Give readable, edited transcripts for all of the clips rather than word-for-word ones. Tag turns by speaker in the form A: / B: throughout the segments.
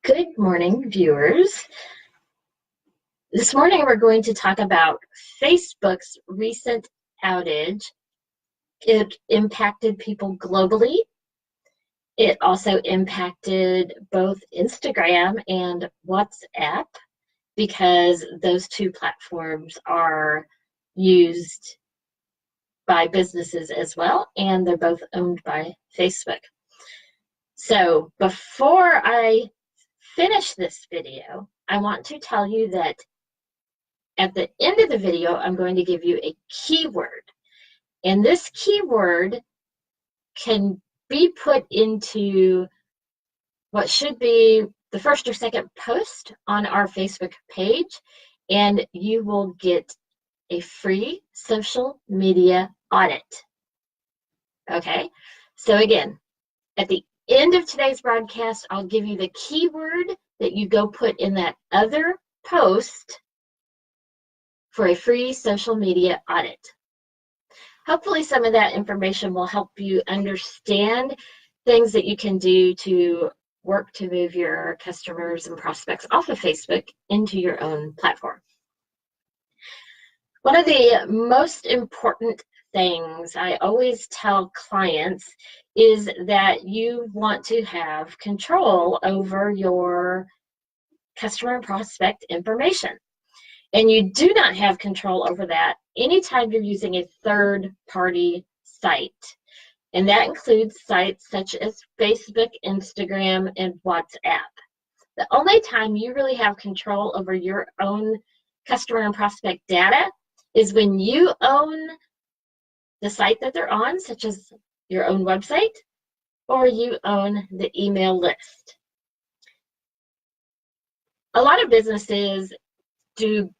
A: Good morning, viewers. This morning we're going to talk about Facebook's recent outage. It impacted people globally. It also impacted both Instagram and WhatsApp because those two platforms are used by businesses as well, and they're both owned by Facebook. So before I finish this video, I want to tell you that at the end of the video, I'm going to give you a keyword. And this keyword can be put into what should be the first or second post on our Facebook page, and you will get a free social media audit. Okay, so again, at the end of today's broadcast, I'll give you the keyword that you go put in that other post for a free social media audit. Hopefully some of that information will help you understand things that you can do to work to move your customers and prospects off of Facebook into your own platform. One of the most important things I always tell clients is that you want to have control over your customer and prospect information. And you do not have control over that anytime you're using a third-party site. And that includes sites such as Facebook, Instagram, and WhatsApp. The only time you really have control over your own customer and prospect data is when you own the site that they're on, such as your own website, or you own the email list. A lot of businesses do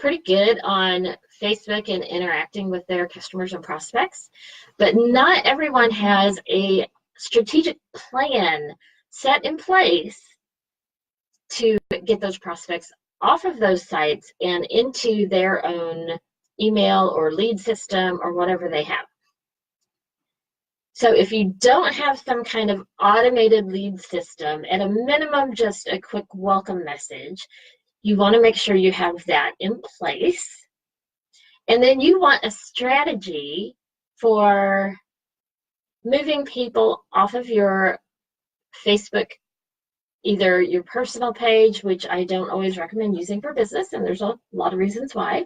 A: pretty good on Facebook and interacting with their customers and prospects, but not everyone has a strategic plan set in place to get those prospects off of those sites and into their own email or lead system or whatever they have. So if you don't have some kind of automated lead system, at a minimum just a quick welcome message, you want to make sure you have that in place. And then you want a strategy for moving people off of your Facebook, either your personal page, which I don't always recommend using for business, and there's a lot of reasons why.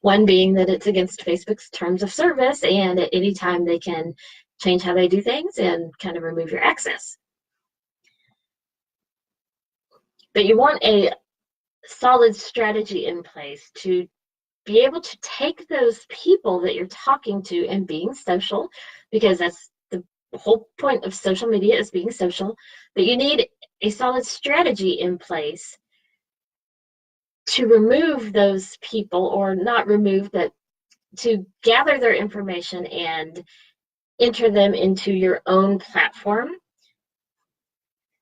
A: One being that it's against Facebook's terms of service, and at any time they can change how they do things and kind of remove your access. But you want a solid strategy in place to be able to take those people that you're talking to and being social, because that's the whole point of social media, is being social. But you need a solid strategy in place to remove those people, or not remove, but to gather their information and enter them into your own platform.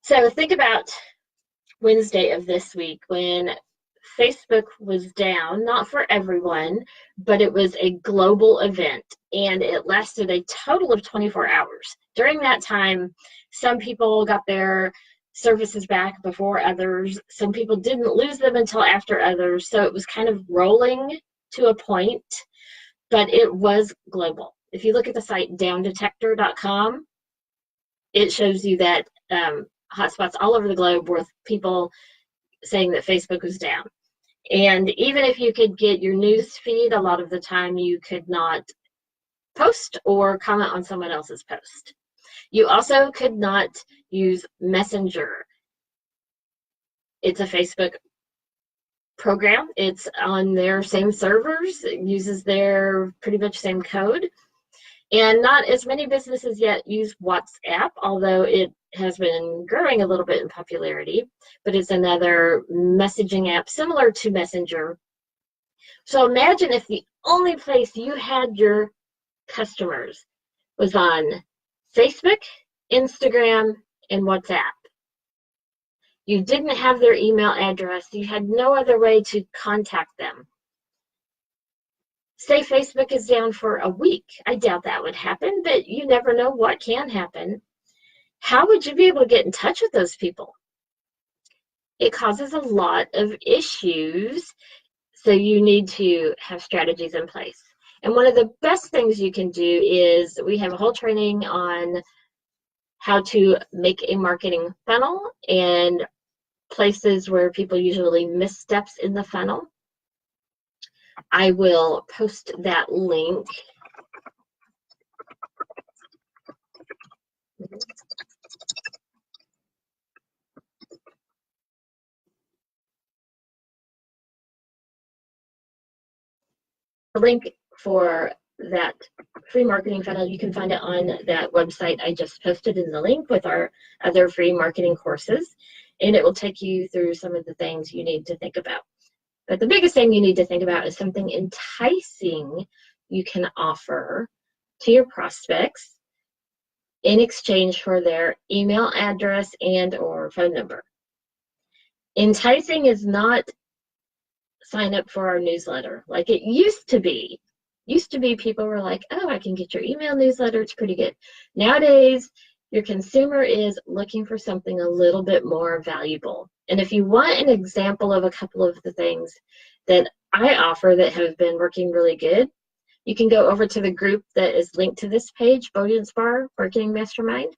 A: So think about Wednesday of this week when Facebook was down, not for everyone, but it was a global event, and it lasted a total of 24 hours. During that time, some people got their services back before others. Some people didn't lose them until after others, so it was kind of rolling to a point, but it was global. If you look at the site downdetector.com, it shows you that hotspots all over the globe with people saying that Facebook was down. And even if you could get your news feed, a lot of the time you could not post or comment on someone else's post. You also could not use Messenger. It's a Facebook program. It's on their same servers. It uses their pretty much same code. And not as many businesses yet use WhatsApp, although it has been growing a little bit in popularity, but it's another messaging app similar to Messenger. So imagine if the only place you had your customers was on Facebook, Instagram, and WhatsApp. You didn't have their email address. You had no other way to contact them. Say Facebook is down for a week. I doubt that would happen, but you never know what can happen. How would you be able to get in touch with those people? It causes a lot of issues, so you need to have strategies in place. And one of the best things you can do is we have a whole training on how to make a marketing funnel and places where people usually miss steps in the funnel. I will post that link. The link for that free marketing funnel, you can find it on that website I just posted in the link with our other free marketing courses, and it will take you through some of the things you need to think about. But the biggest thing you need to think about is something enticing you can offer to your prospects in exchange for their email address and or phone number. Enticing is not sign up for our newsletter like it used to be. Used to be people were like, oh, I can get your email newsletter, it's pretty good. Nowadays, your consumer is looking for something a little bit more valuable. And if you want an example of a couple of the things that I offer that have been working really good, you can go over to the group that is linked to this page, BodenSpar Marketing Mastermind.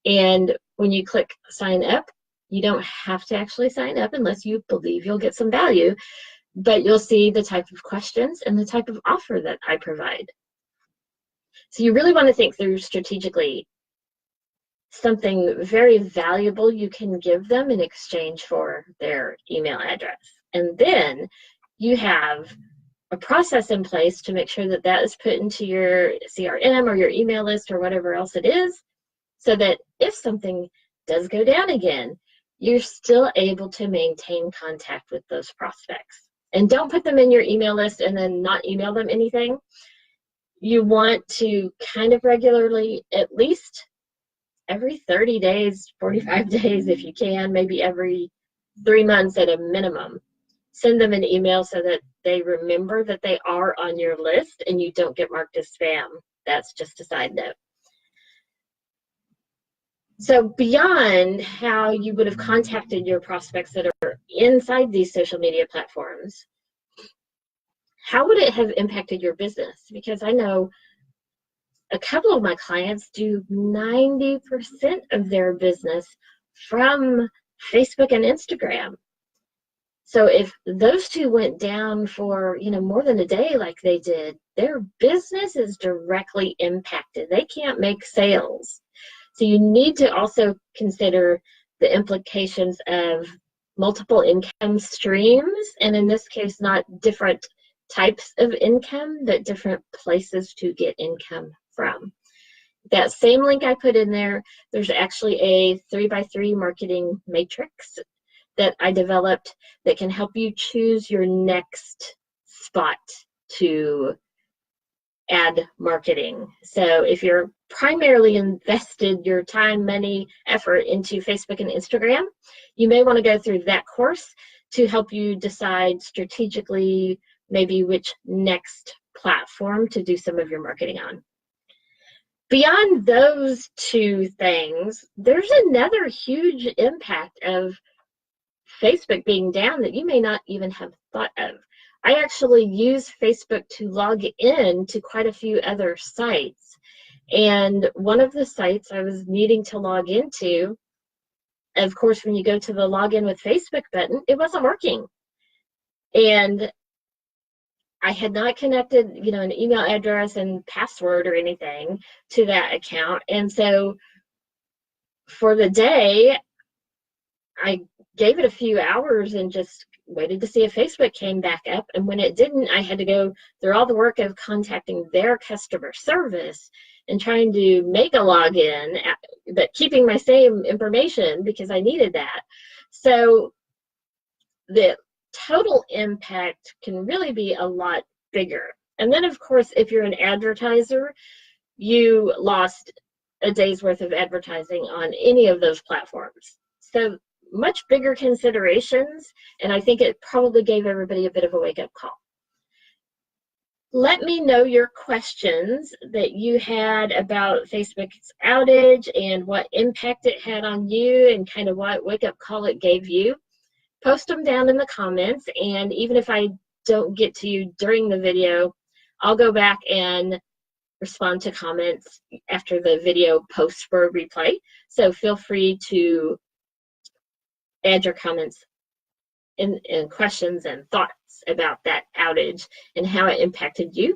A: And when you click sign up, you don't have to actually sign up unless you believe you'll get some value, but you'll see the type of questions and the type of offer that I provide. So you really want to think through strategically something very valuable you can give them in exchange for their email address. And then you have a process in place to make sure that that is put into your CRM or your email list or whatever else it is, so that if something does go down again, you're still able to maintain contact with those prospects. And don't put them in your email list and then not email them anything. You want to kind of regularly, at least every 30 days, 45 days if you can, maybe every 3 months at a minimum, send them an email so that they remember that they are on your list and you don't get marked as spam. That's just a side note. So beyond how you would have contacted your prospects that are inside these social media platforms, how would it have impacted your business? Because I know a couple of my clients do 90% of their business from Facebook and Instagram. So if those two went down for, more than a day like they did, their business is directly impacted. They can't make sales. So you need to also consider the implications of multiple income streams, and in this case, not different types of income, but different places to get income from. That same link I put in there, there's actually a 3x3 marketing matrix that I developed that can help you choose your next spot to add marketing. So if you're primarily invested your time, money, effort into Facebook and Instagram, you may want to go through that course to help you decide strategically maybe which next platform to do some of your marketing on. Beyond those two things, there's another huge impact of Facebook being down that you may not even have thought of. I actually use Facebook to log in to quite a few other sites. And one of the sites I was needing to log into, of course, when you go to the login with Facebook button, it wasn't working. And I had not connected, an email address and password or anything to that account. And so for the day, I gave it a few hours and just waited to see if Facebook came back up. And when it didn't, I had to go through all the work of contacting their customer service and trying to make a login, but keeping my same information because I needed that. So the total impact can really be a lot bigger. And then, of course, if you're an advertiser, you lost a day's worth of advertising on any of those platforms. So much bigger considerations, and I think it probably gave everybody a bit of a wake-up call. let me know your questions that you had about Facebook's outage and what impact it had on you and kind of what wake-up call it gave you. Post them down in the comments, and even if I don't get to you during the video, I'll go back and respond to comments after the video posts for a replay. So feel free to add your comments and questions and thoughts about that outage and how it impacted you.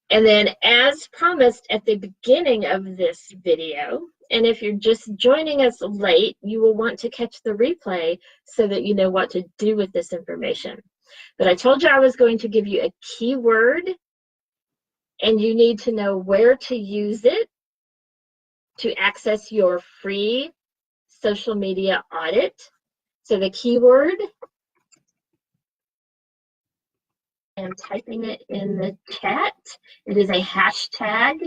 A: And then, as promised at the beginning of this video, and if you're just joining us late, you will want to catch the replay so that you know what to do with this information. But I told you I was going to give you a keyword, and you need to know where to use it to access your free social media audit. So the keyword, I'm typing it in the chat. It is a hashtag,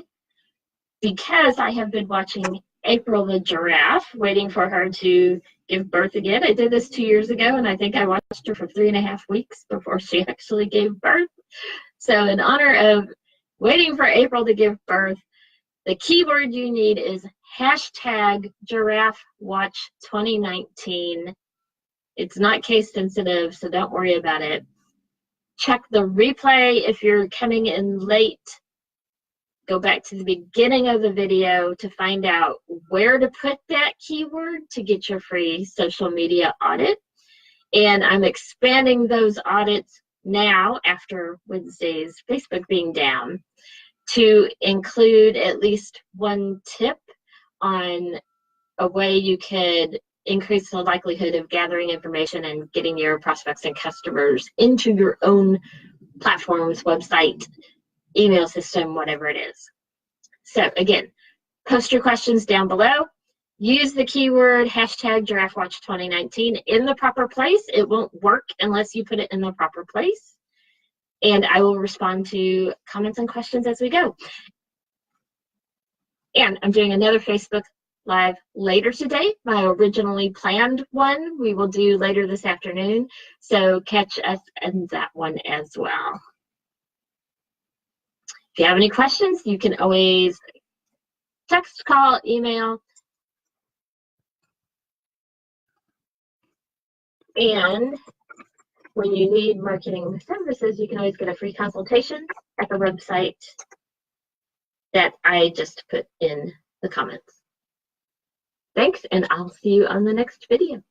A: because I have been watching April the giraffe, waiting for her to give birth again. I did this 2 years ago, and I think I watched her for 3.5 weeks before she actually gave birth. So in honor of waiting for April to give birth, the keyword you need is hashtag Giraffe Watch 2019. It's not case sensitive, so don't worry about it. Check the replay if you're coming in late. Go back to the beginning of the video to find out where to put that keyword to get your free social media audit. And I'm expanding those audits now, after Wednesday's Facebook being down, to include at least one tip on a way you could increase the likelihood of gathering information and getting your prospects and customers into your own platforms, website, email system, whatever it is. So again, post your questions down below. Use the keyword hashtag GiraffeWatch2019 in the proper place. It won't work unless you put it in the proper place. And I will respond to comments and questions as we go. And I'm doing another Facebook Live later today. My originally planned one we will do later this afternoon. So catch us in that one as well. If you have any questions, you can always text, call, email. And when you need marketing services, you can always get a free consultation at the website that I just put in the comments. Thanks, and I'll see you on the next video.